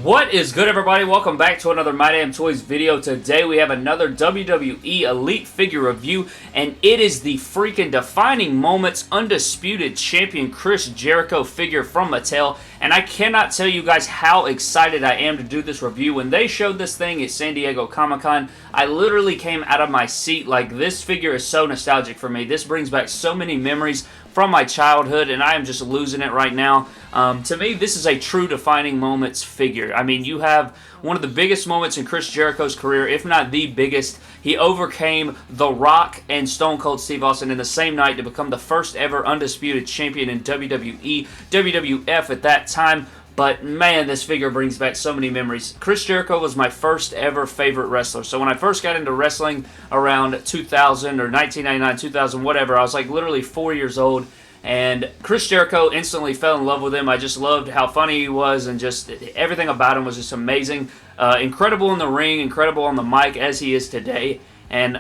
What is good, everybody? Welcome back to another My Damn Toys video. Today we have another WWE Elite figure review, and it is the freaking Defining Moments Undisputed Champion Chris Jericho figure from Mattel, and I cannot tell you guys how excited I am to do this review. When they showed this thing at San Diego Comic-Con, I literally came out of my seat. Like, this figure is so nostalgic for me. This brings back so many memories from my childhood, and I am just losing it right now. To me, this is a true Defining Moments figure. I mean, you have one of the biggest moments in Chris Jericho's career, if not the biggest. He overcame The Rock and Stone Cold Steve Austin in the same night to become the first ever undisputed champion in WWE, WWF at that time. But man, this figure brings back so many memories. Chris Jericho was my first ever favorite wrestler. So when I first got into wrestling around 2000 or 1999, 2000, whatever, I was like literally 4 years old. And Chris Jericho, instantly fell in love with him. I just loved how funny he was, and just everything about him was just amazing. Incredible in the ring, incredible on the mic, as he is today. And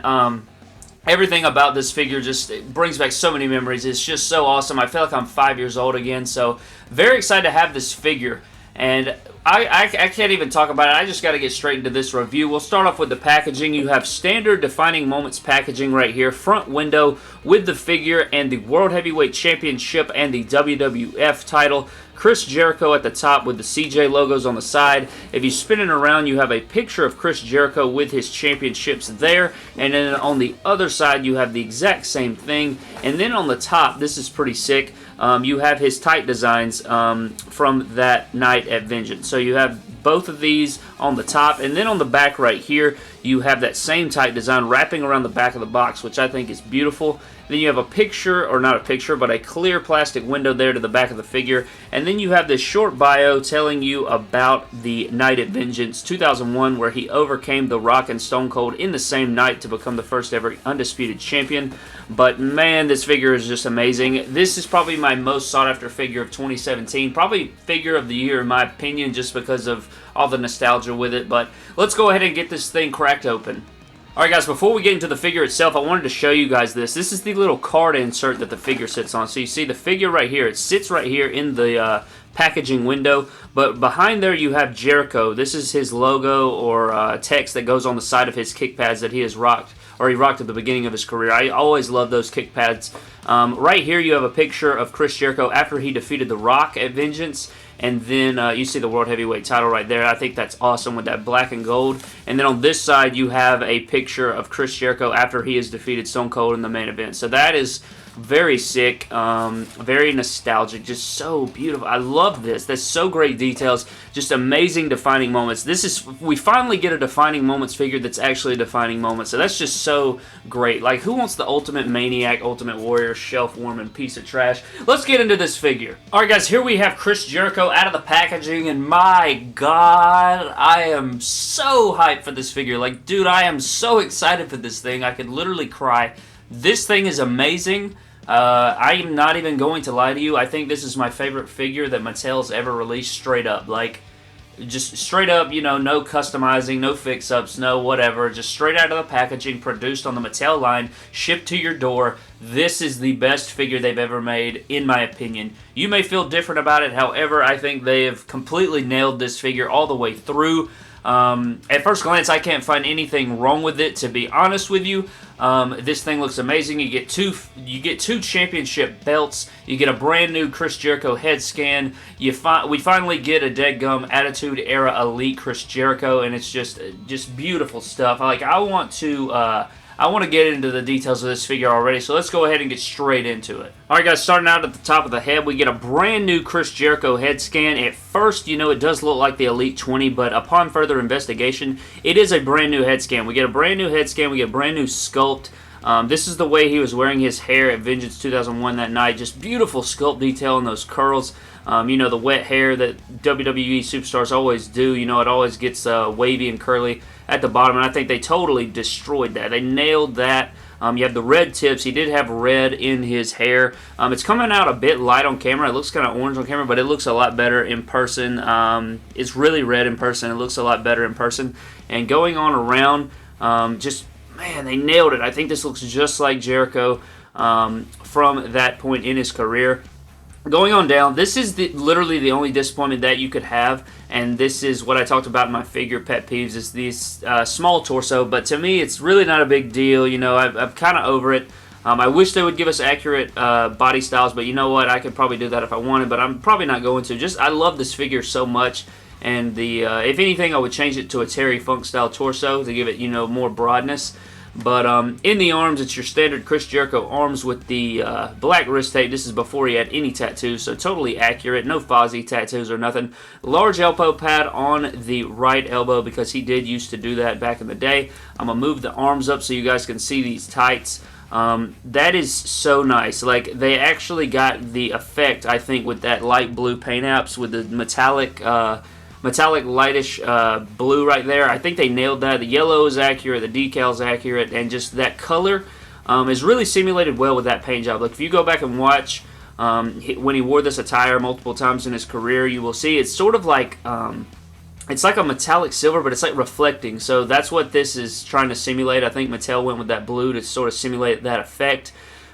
everything about this figure just brings back so many memories. It's just so awesome. I feel like I'm 5 years old again. So very excited to have this figure. And I can't even talk about it. I just got to get straight into this review. We'll start off with the packaging. You have standard Defining Moments packaging right here. Front window with the figure and the World Heavyweight Championship and the WWF title. Chris Jericho at the top with the CJ logos on the side. If you spin it around, you have a picture of Chris Jericho with his championships there. And then on the other side, you have the exact same thing. And then on the top, this is pretty sick. You have his tight designs from that night at Vengeance. So you have both of these on the top, and then on the back right here, you have that same tight design wrapping around the back of the box, which I think is beautiful. Then you have a picture, or not a picture, but a clear plastic window there to the back of the figure. And then you have this short bio telling you about the night at Vengeance 2001, where he overcame The Rock and Stone Cold in the same night to become the first ever undisputed champion. But man, this figure is just amazing. This is probably my most sought after figure of 2017. Probably figure of the year in my opinion, just because of all the nostalgia with it. But let's go ahead and get this thing cracked open. Alright guys, before we get into the figure itself, I wanted to show you guys this. This is the little card insert that the figure sits on. So you see the figure right here. It sits right here in the packaging window, but behind there you have Jericho. This is his logo or text that goes on the side of his kick pads that he has rocked, or he rocked at the beginning of his career. I always love those kick pads. Right here you have a picture of Chris Jericho after he defeated The Rock at Vengeance. And then you see the World Heavyweight title right there. I think that's awesome with that black and gold. And then on this side, you have a picture of Chris Jericho after he has defeated Stone Cold in the main event. So that is very sick, very nostalgic, just so beautiful. I love this. That's so great details, just amazing Defining Moments. We finally get a Defining Moments figure that's actually a Defining Moment. So that's just so great. Like, who wants the Ultimate Maniac, Ultimate Warrior, shelf-warming piece of trash? Let's get into this figure. All right, guys, here we have Chris Jericho out of the packaging, and my God, I am so hyped for this figure. Like, dude, I am so excited for this thing. I could literally cry. This thing is amazing. I am not even going to lie to you. I think this is my favorite figure that Mattel's ever released, straight up. Like, just straight up, you know, no customizing, no fix-ups, no whatever. Just straight out of the packaging, produced on the Mattel line, shipped to your door. This is the best figure they've ever made, in my opinion. You may feel different about it. However, I think they have completely nailed this figure all the way through. At first glance, I can't find anything wrong with it, to be honest with you. This thing looks amazing. You get two championship belts. You get a brand new Chris Jericho head scan. We finally get a deadgum Attitude Era Elite Chris Jericho, and it's just beautiful stuff. Like, I want to get into the details of this figure already, so let's go ahead and get straight into it. Alright guys, starting out at the top of the head, we get a brand new Chris Jericho head scan. At first, you know, it does look like the Elite 20, but upon further investigation, it is a brand new head scan. We get a brand new head scan, we get a brand new sculpt. This is the way he was wearing his hair at Vengeance 2001 that night. Just beautiful sculpt detail in those curls. You know, the wet hair that WWE superstars always do. You know, it always gets wavy and curly at the bottom, and I think they totally destroyed that. They nailed that. You have the red tips. He did have red in his hair. It's coming out a bit light on camera. It looks kind of orange on camera, but it looks a lot better in person. It's really red in person. It looks a lot better in person. And going on around, man, they nailed it. I think this looks just like Jericho from that point in his career. Going on down, this is literally the only disappointment that you could have, and this is what I talked about in my figure pet peeves, is this small torso, but to me, it's really not a big deal. You know, I'm kind of over it. I wish they would give us accurate body styles, but you know what? I could probably do that if I wanted, but I'm probably not going to. I love this figure so much, and if anything, I would change it to a Terry Funk style torso to give it, you know, more broadness. But in the arms, it's your standard Chris Jericho arms with the black wrist tape. This is before he had any tattoos, so totally accurate. No Fozzy tattoos or nothing. Large elbow pad on the right elbow because he did used to do that back in the day. I'm going to move the arms up so you guys can see these tights. That is so nice. Like, they actually got the effect, I think, with that light blue paint apps with the metallic lightish blue right there. I think they nailed that. The yellow is accurate, the decal's accurate, and just that color is really simulated well with that paint job. Like, if you go back and watch when he wore this attire multiple times in his career, you will see it's sort of like it's like a metallic silver, but it's like reflecting. So that's what this is trying to simulate. I think Mattel went with that blue to sort of simulate that effect.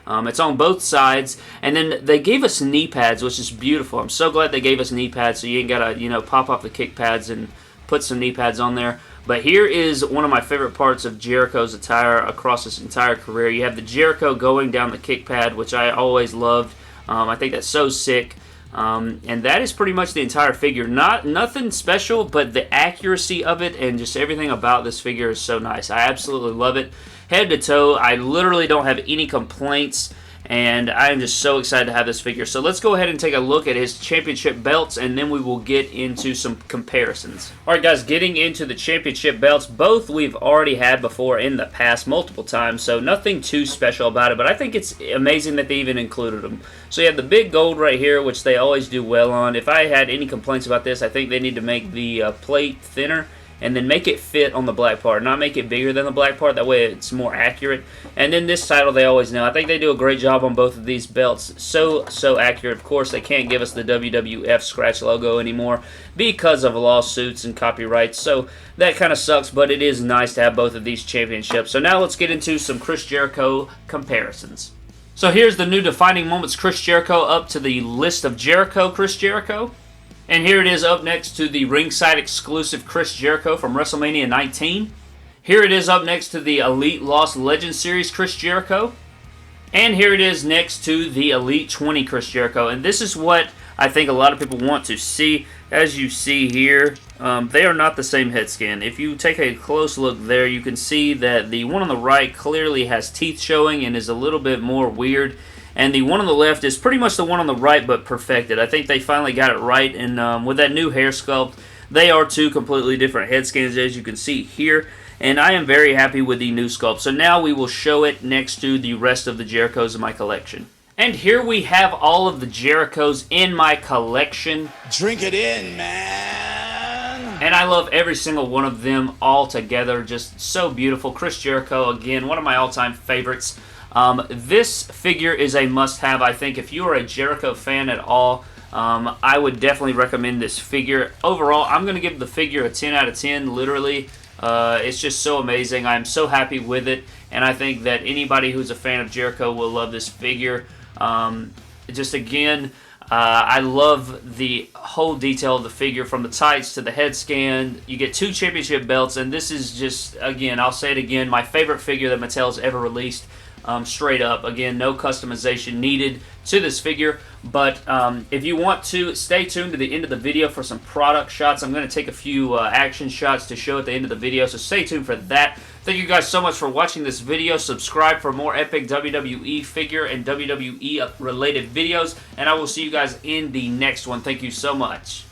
It's on both sides, and then they gave us knee pads, which is beautiful. I'm so glad they gave us knee pads, so you ain't gotta, you know, pop off the kick pads and put some knee pads on there. But here is one of my favorite parts of Jericho's attire across his entire career. You have the Jericho going down the kick pad, which I always loved. I think that's so sick. And that is pretty much the entire figure. Nothing special, but the accuracy of it and just everything about this figure is so nice. I absolutely love it. Head to toe, I literally don't have any complaints, and I am just so excited to have this figure. So let's go ahead and take a look at his championship belts, and then we will get into some comparisons. Alright guys, getting into the championship belts, both we've already had before in the past multiple times, so nothing too special about it, but I think it's amazing that they even included them. So you have the big gold right here, which they always do well on. If I had any complaints about this, I think they need to make the plate thinner, and then make it fit on the black part, not make it bigger than the black part, that way it's more accurate. And then this title they always know. I think they do a great job on both of these belts. So accurate. Of course, they can't give us the WWF scratch logo anymore because of lawsuits and copyrights, so that kind of sucks, but it is nice to have both of these championships. So now let's get into some Chris Jericho comparisons. So here's the new defining moments Chris Jericho up to the list of Jericho Chris Jericho. And here it is up next to the ringside exclusive Chris Jericho from WrestleMania 19. Here it is up next to the Elite Lost Legends Series Chris Jericho. And here it is next to the Elite 20 Chris Jericho. And this is what I think a lot of people want to see. As you see here, they are not the same head scan. If you take a close look there, you can see that the one on the right clearly has teeth showing and is a little bit more weird. And the one on the left is pretty much the one on the right, but perfected. I think they finally got it right, and with that new hair sculpt, they are two completely different head scans, as you can see here. And I am very happy with the new sculpt. So now we will show it next to the rest of the Jerichos in my collection. And here we have all of the Jerichos in my collection. Drink it in, man! And I love every single one of them all together. Just so beautiful. Chris Jericho, again, one of my all-time favorites. This figure is a must-have, I think. If you are a Jericho fan at all, I would definitely recommend this figure. Overall, I'm going to give the figure a 10 out of 10, literally. It's just so amazing. I'm so happy with it, and I think that anybody who's a fan of Jericho will love this figure. Just again, I love the whole detail of the figure, from the tights to the head scan. You get 2 championship belts, and this is just, again, I'll say it again, my favorite figure that Mattel's ever released. Straight up. Again, no customization needed to this figure, but if you want to, stay tuned to the end of the video for some product shots. I'm going to take a few action shots to show at the end of the video, so stay tuned for that. Thank you guys so much for watching this video. Subscribe for more epic WWE figure and WWE related videos, and I will see you guys in the next one. Thank you so much.